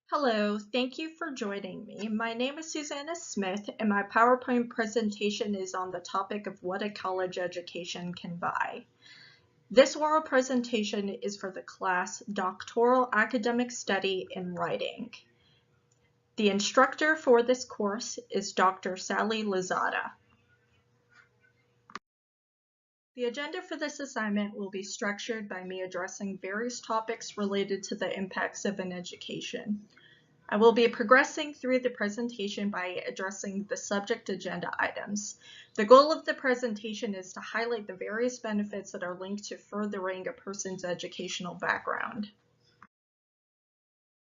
Hello, thank you for joining me. My name is Suzanna Smith, and my PowerPoint presentation is on the topic of what a college education can buy. This oral presentation is for the class Doctoral Academic Study in Writing. The instructor for this course is Dr. Sally Lozada. The agenda for this assignment will be structured by me addressing various topics related to the impacts of an education. I will be progressing through the presentation by addressing the subject agenda items. The goal of the presentation is to highlight the various benefits that are linked to furthering a person's educational background.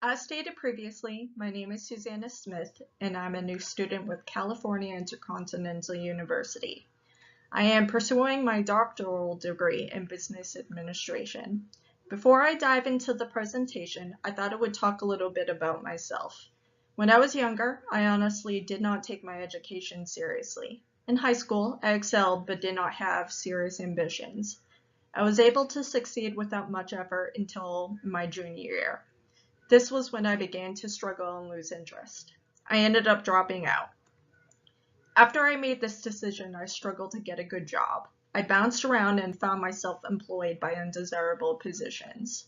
As stated previously, my name is Suzanna Smith, and I'm a new student with California Intercontinental University. I am pursuing my doctoral degree in business administration. Before I dive into the presentation, I thought I would talk a little bit about myself. When I was younger, I honestly did not take my education seriously. In high school, I excelled but did not have serious ambitions. I was able to succeed without much effort until my junior year. This was when I began to struggle and lose interest. I ended up dropping out. After I made this decision, I struggled to get a good job. I bounced around and found myself employed by undesirable positions.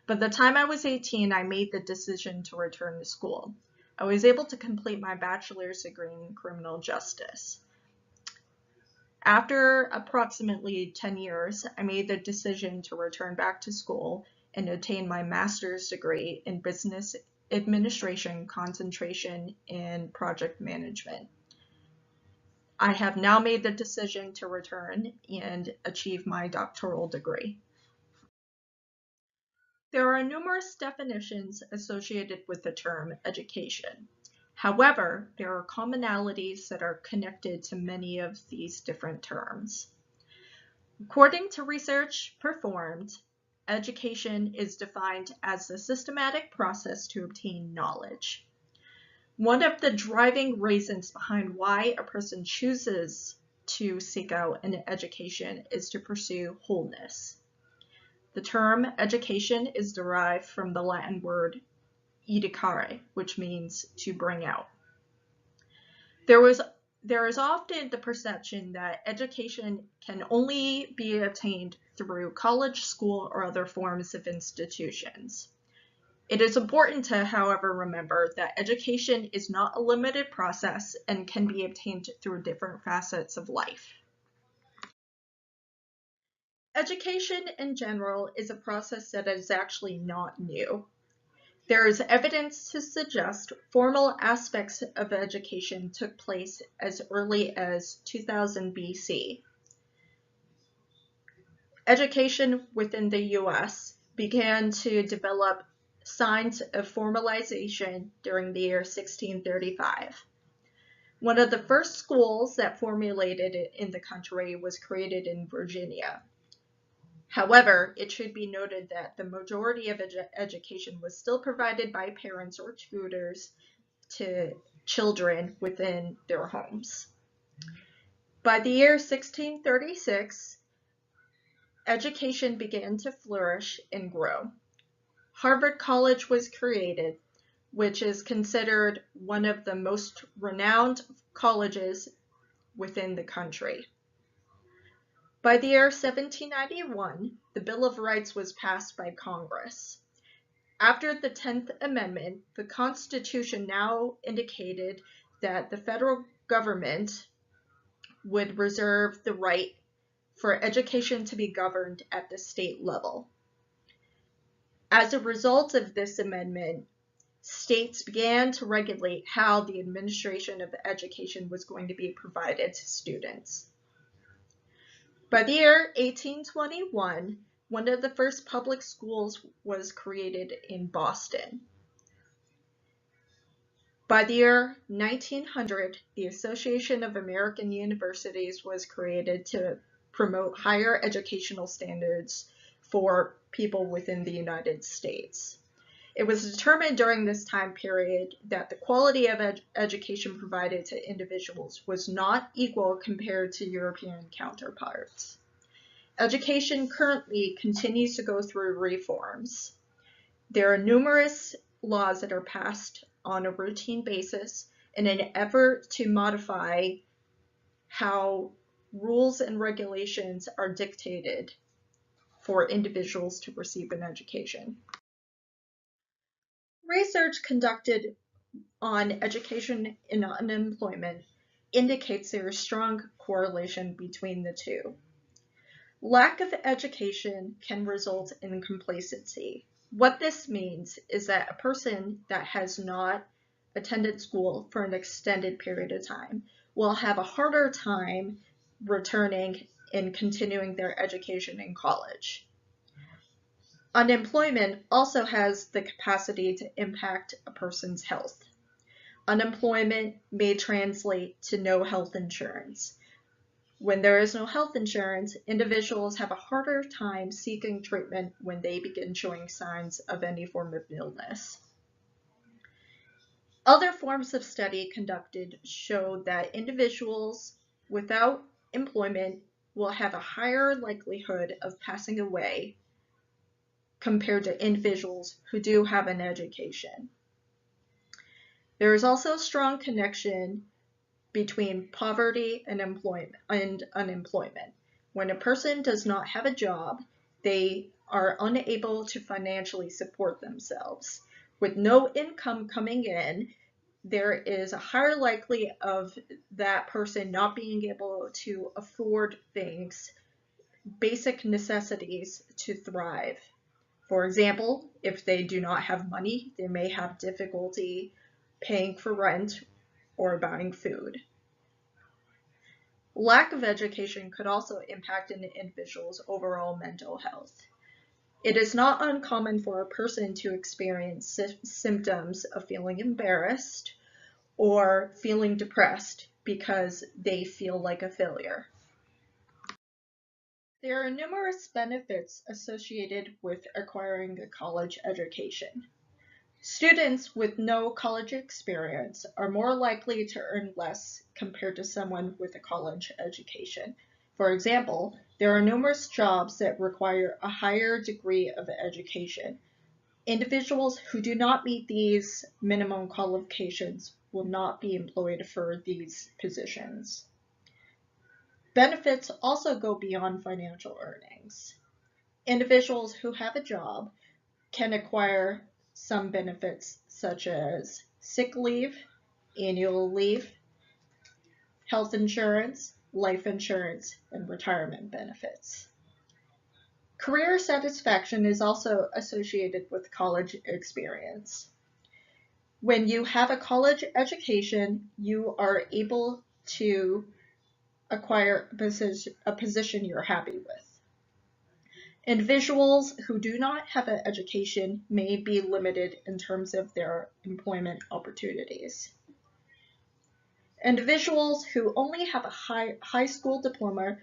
By the time I was 18, I made the decision to return to school. I was able to complete my bachelor's degree in criminal justice. After approximately 10 years, I made the decision to return back to school and obtain my master's degree in business administration, concentration in project management. I have now made the decision to return and achieve my doctoral degree. There are numerous definitions associated with the term education. However, there are commonalities that are connected to many of these different terms. According to research performed, education is defined as the systematic process to obtain knowledge. One of the driving reasons behind why a person chooses to seek out an education is to pursue wholeness. The term education is derived from the Latin word educare, which means to bring out. There is often the perception that education can only be obtained through college, school, or other forms of institutions. It is important to, however, remember that education is not a limited process and can be obtained through different facets of life. Education in general is a process that is actually not new. There is evidence to suggest formal aspects of education took place as early as 2000 BC. Education within the US began to develop signs of formalization during the year 1635. One of the first schools that formulated in the country was created in Virginia. However, it should be noted that the majority of education was still provided by parents or tutors to children within their homes. By the year 1636, education began to flourish and grow. Harvard College was created, which is considered one of the most renowned colleges within the country. By the year 1791, the Bill of Rights was passed by Congress. After the 10th Amendment, the Constitution now indicated that the federal government would reserve the right for education to be governed at the state level. As a result of this amendment, states began to regulate how the administration of education was going to be provided to students. By the year 1821, one of the first public schools was created in Boston. By the year 1900, the Association of American Universities was created to promote higher educational standards for people within the United States. It was determined during this time period that the quality of education provided to individuals was not equal compared to European counterparts. Education currently continues to go through reforms. There are numerous laws that are passed on a routine basis in an effort to modify how rules and regulations are dictated for individuals to receive an education. Research conducted on education and unemployment indicates there is strong correlation between the two. Lack of education can result in complacency. What this means is that a person that has not attended school for an extended period of time will have a harder time returning and continuing their education in college. Unemployment also has the capacity to impact a person's health. Unemployment may translate to no health insurance. When there is no health insurance, individuals have a harder time seeking treatment when they begin showing signs of any form of illness. Other forms of study conducted show that individuals without employment will have a higher likelihood of passing away compared to individuals who do have an education. There is also a strong connection between poverty and unemployment. When a person does not have a job, they are unable to financially support themselves. With no income coming in, there is a higher likelihood of that person not being able to afford things, basic necessities to thrive. For example, if they do not have money, they may have difficulty paying for rent or buying food. Lack of education could also impact an individual's overall mental health. It is not uncommon for a person to experience symptoms of feeling embarrassed or feeling depressed because they feel like a failure. There are numerous benefits associated with acquiring a college education. Students with no college experience are more likely to earn less compared to someone with a college education. For example, there are numerous jobs that require a higher degree of education. Individuals who do not meet these minimum qualifications will not be employed for these positions. Benefits also go beyond financial earnings. Individuals who have a job can acquire some benefits such as sick leave, annual leave, health insurance, life insurance, and retirement benefits. Career satisfaction is also associated with college experience. When you have a college education, you are able to acquire a position you're happy with. Individuals who do not have an education may be limited in terms of their employment opportunities. Individuals who only have a high school diploma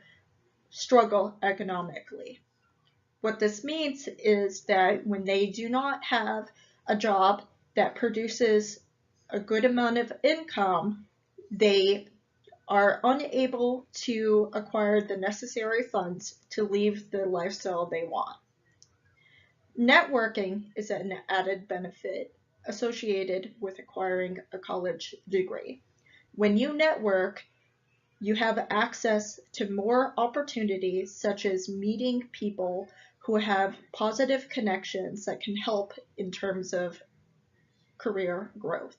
struggle economically. What this means is that when they do not have a job that produces a good amount of income, they are unable to acquire the necessary funds to live the lifestyle they want. Networking is an added benefit associated with acquiring a college degree. When you network, you have access to more opportunities, such as meeting people who have positive connections that can help in terms of career growth.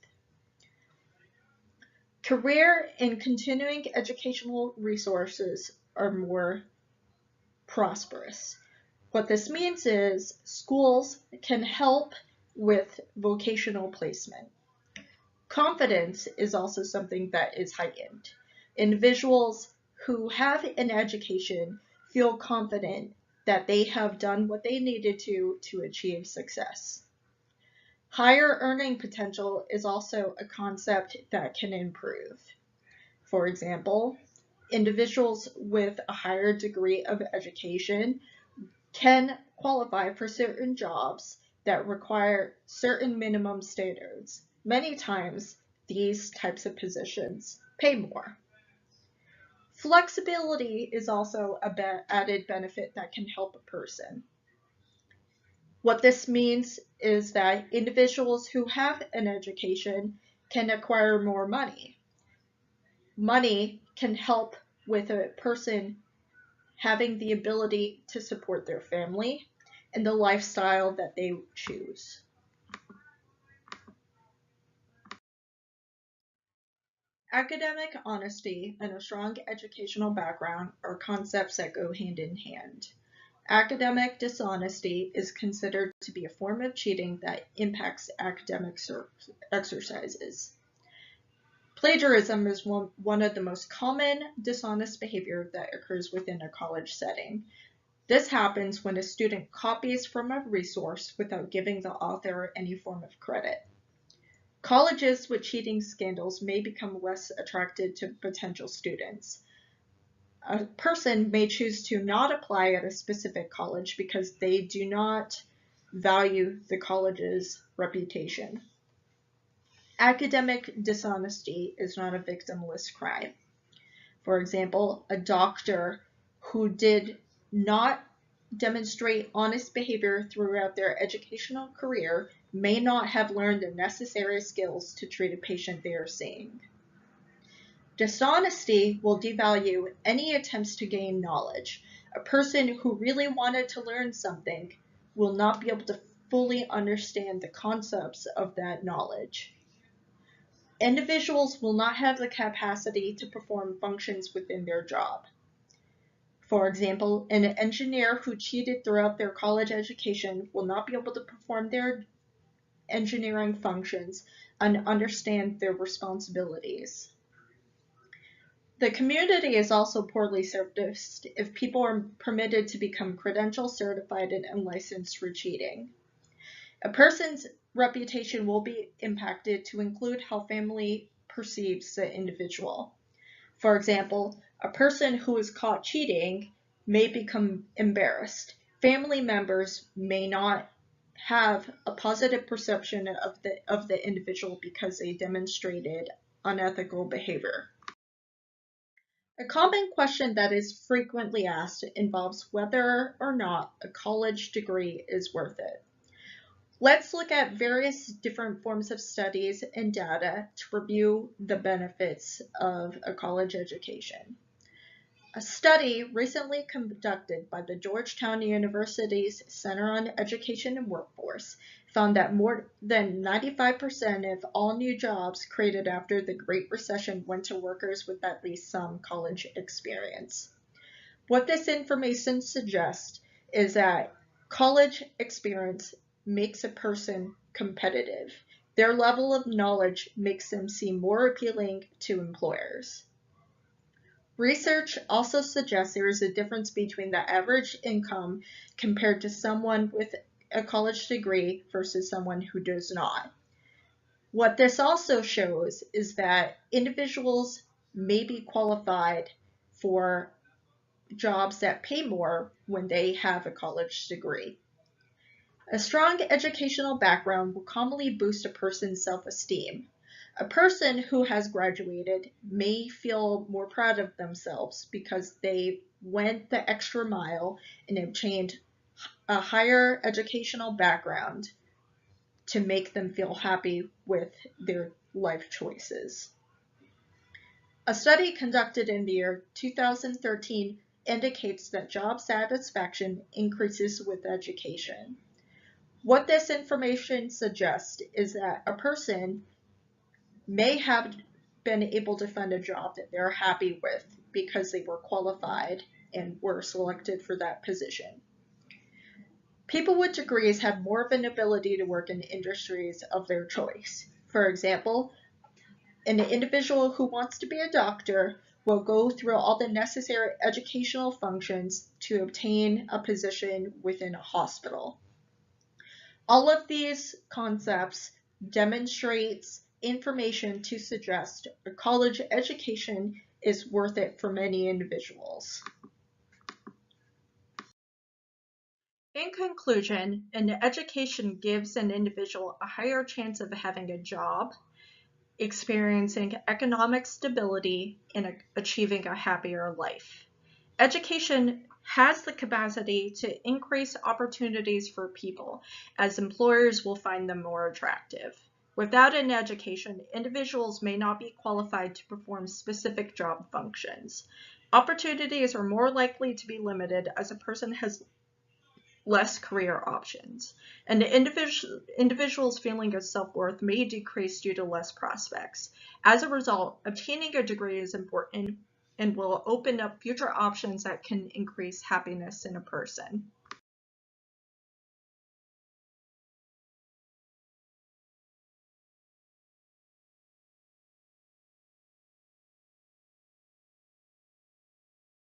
Career and continuing educational resources are more prosperous. What this means is schools can help with vocational placement. Confidence is also something that is heightened. Individuals who have an education feel confident that they have done what they needed to achieve success. Higher earning potential is also a concept that can improve. For example, individuals with a higher degree of education can qualify for certain jobs that require certain minimum standards. Many times, these types of positions pay more. Flexibility is also an added benefit that can help a person. What this means is that individuals who have an education can acquire more money. Money can help with a person having the ability to support their family and the lifestyle that they choose. Academic honesty and a strong educational background are concepts that go hand in hand. Academic dishonesty is considered to be a form of cheating that impacts academic exercises. Plagiarism is one of the most common dishonest behavior that occurs within a college setting. This happens when a student copies from a resource without giving the author any form of credit. Colleges with cheating scandals may become less attracted to potential students. A person may choose to not apply at a specific college because they do not value the college's reputation. Academic dishonesty is not a victimless crime. For example, a doctor who did not demonstrate honest behavior throughout their educational career may not have learned the necessary skills to treat a patient they are seeing. Dishonesty will devalue any attempts to gain knowledge. A person who really wanted to learn something will not be able to fully understand the concepts of that knowledge. Individuals will not have the capacity to perform functions within their job. For example, an engineer who cheated throughout their college education will not be able to perform their engineering functions and understand their responsibilities. The community is also poorly serviced if people are permitted to become credential certified and licensed for cheating. A person's reputation will be impacted to include how family perceives the individual. For example, a person who is caught cheating may become embarrassed. Family members may not have a positive perception of the individual because they demonstrated unethical behavior. A common question that is frequently asked involves whether or not a college degree is worth it. Let's look at various different forms of studies and data to review the benefits of a college education. A study recently conducted by the Georgetown University's Center on Education and Workforce found that more than 95% of all new jobs created after the Great Recession went to workers with at least some college experience. What this information suggests is that college experience makes a person competitive. Their level of knowledge makes them seem more appealing to employers. Research also suggests there is a difference between the average income compared to someone with a college degree versus someone who does not. What this also shows is that individuals may be qualified for jobs that pay more when they have a college degree. A strong educational background will commonly boost a person's self-esteem. A person who has graduated may feel more proud of themselves because they went the extra mile and obtained a higher educational background to make them feel happy with their life choices. A study conducted in the year 2013 indicates that job satisfaction increases with education. What this information suggests is that a person may have been able to find a job that they're happy with because they were qualified and were selected for that position. People with degrees have more of an ability to work in industries of their choice. For example, an individual who wants to be a doctor will go through all the necessary educational functions to obtain a position within a hospital. All of these concepts demonstrates information to suggest a college education is worth it for many individuals. In conclusion, an education gives an individual a higher chance of having a job, experiencing economic stability, and achieving a happier life. Education has the capacity to increase opportunities for people, as employers will find them more attractive. Without an education, individuals may not be qualified to perform specific job functions. Opportunities are more likely to be limited as a person has less career options, and the individual's feeling of self-worth may decrease due to less prospects. As a result, obtaining a degree is important and will open up future options that can increase happiness in a person.